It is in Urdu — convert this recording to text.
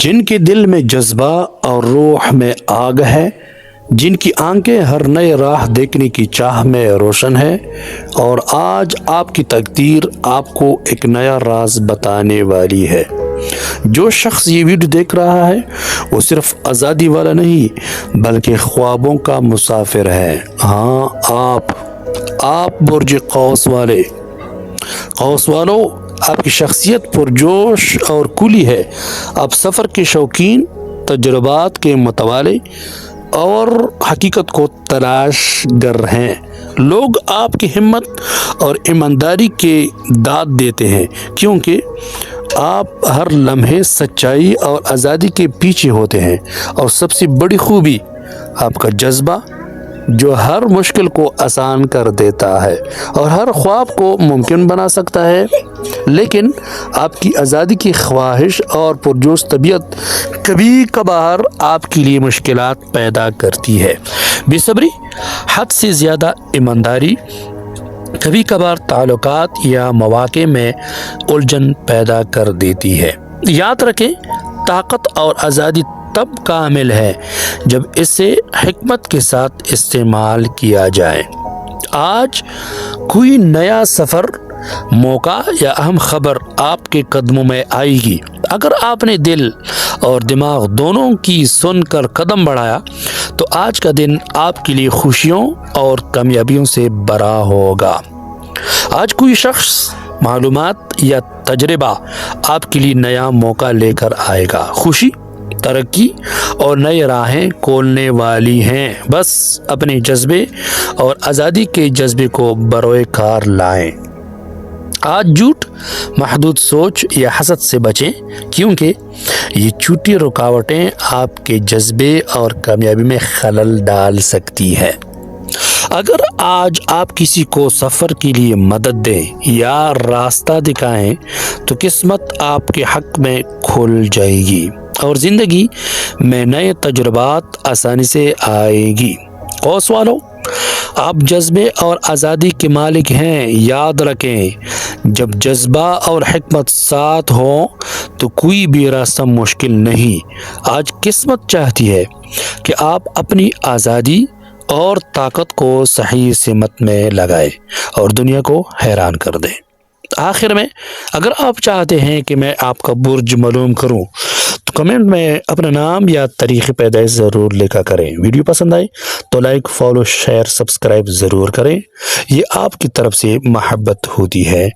جن کے دل میں جذبہ اور روح میں آگ ہے، جن کی آنکھیں ہر نئے راہ دیکھنے کی چاہ میں روشن ہے، اور آج آپ کی تقدیر آپ کو ایک نیا راز بتانے والی ہے۔ جو شخص یہ ویڈیو دیکھ رہا ہے وہ صرف آزادی والا نہیں بلکہ خوابوں کا مسافر ہے۔ ہاں، آپ برج قوس والے، قوس والو، آپ کی شخصیت پرجوش اور کھلی ہے۔ آپ سفر کے شوقین، تجربات کے متوالے اور حقیقت کو تلاش گر ہیں۔ لوگ آپ کی ہمت اور ایمانداری کے داد دیتے ہیں کیونکہ آپ ہر لمحے سچائی اور آزادی کے پیچھے ہوتے ہیں، اور سب سے بڑی خوبی آپ کا جذبہ جو ہر مشکل کو آسان کر دیتا ہے اور ہر خواب کو ممکن بنا سکتا ہے۔ لیکن آپ کی آزادی کی خواہش اور پرجوش طبیعت کبھی کبھار آپ کے لیے مشکلات پیدا کرتی ہے۔ بے صبری، حد سے زیادہ ایمانداری کبھی کبھار تعلقات یا مواقع میں الجھن پیدا کر دیتی ہے۔ یاد رکھیں، طاقت اور آزادی تب کامل ہے جب اسے حکمت کے ساتھ استعمال کیا جائے۔ آج کوئی نیا سفر، موقع یا اہم خبر آپ کے قدموں میں آئے گی۔ اگر آپ نے دل اور دماغ دونوں کی سن کر قدم بڑھایا تو آج کا دن آپ کے لیے خوشیوں اور کامیابیوں سے بھرا ہوگا۔ آج کوئی شخص، معلومات یا تجربہ آپ کے لیے نیا موقع لے کر آئے گا۔ خوشی، ترقی اور نئی راہیں کھولنے والی ہیں۔ بس اپنے جذبے اور آزادی کے جذبے کو بروئے کار لائیں۔ آج جھوٹ، محدود سوچ یا حسد سے بچیں کیونکہ یہ چھوٹی رکاوٹیں آپ کے جذبے اور کامیابی میں خلل ڈال سکتی ہے۔ اگر آج آپ کسی کو سفر کے لیے مدد دیں یا راستہ دکھائیں تو قسمت آپ کے حق میں کھل جائے گی اور زندگی میں نئے تجربات آسانی سے آئے گی۔ قوس والو، آپ جذبے اور آزادی کے مالک ہیں۔ یاد رکھیں، جب جذبہ اور حکمت ساتھ ہوں تو کوئی بھی راستہ مشکل نہیں۔ آج قسمت چاہتی ہے کہ آپ اپنی آزادی اور طاقت کو صحیح سمت میں لگائیں اور دنیا کو حیران کر دیں۔ آخر میں، اگر آپ چاہتے ہیں کہ میں آپ کا برج معلوم کروں تو کمنٹ میں اپنا نام یا تاریخ پیدائش ضرور لکھا کریں۔ ویڈیو پسند آئے تو لائک، فالو، شیئر، سبسکرائب ضرور کریں۔ یہ آپ کی طرف سے محبت ہوتی ہے۔